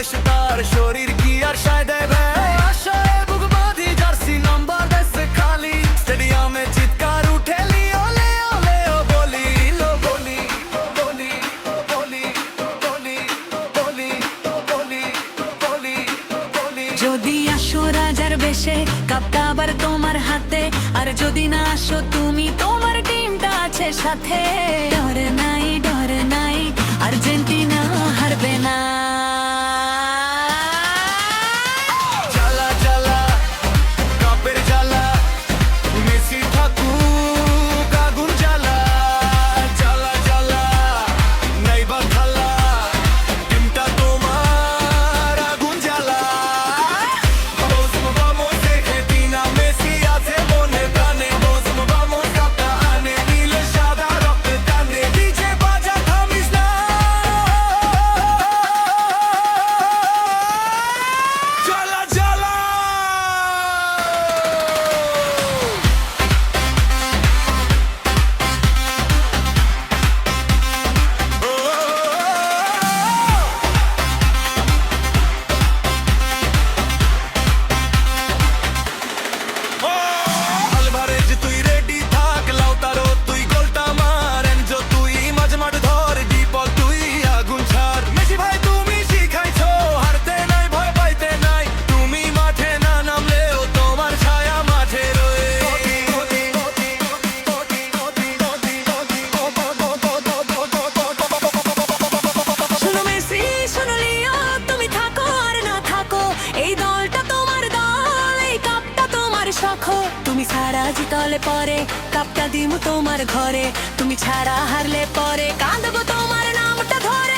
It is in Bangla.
মানুষ তার শরীর কি আর সায় দেবে আশায় বুক বাঁধি জার্সি নাম্বার দেশে খালি স্টেডিয়ামে চিৎকার উঠে লিও লিও লিও বলি লো বলি বলি বলি বলি বলি বলি বলি বলি যদি আসো রাজার বেশে কাপটা আবার তোমার হাতে আর যদি না আসো তুমি তোমার টিমটা আছে সাথে ডর নাই আর্জেন্টিনা হারবে না জ্বালা জ্বালা কাপের জ্বালা মেসি থাকুক আগুন জ্বালা জ্বালা জ্বালা নাইবা খালা টিমটা তোমার আগুন জ্বালা vamos Argentina মেসি আছে মনে প্রাণে vamos কাপটা আনে নীলে সাদা রক্তে টানে ডিজে বাজা থামিস না জ্বালা জ্বালা আলভারেজ তুই রেডি থাক লাউতারো তুই গোলটা মার এনজো তুই মাঝ মাঠ ধর ডিপল তুই আগুন ছাড় মেসি ভাই তুমি শিখাইছো হারতে নাই ভয় পাইতে নাই তুমি মাঠে না নামলেও তোমার ছায়া মাঠে রয়ে শোনো মেসি শোনো লিও তুমি থাকো আর না থাকো এই দলটা তোমার দল এই কাপটা তোমার শখ তুমি ছাড়া জিতলে পরে কাপটা দিমু তোমার ঘরে তুমি ছাড়া হারলে পরে কাঁদবো তোমার নামটা ধরে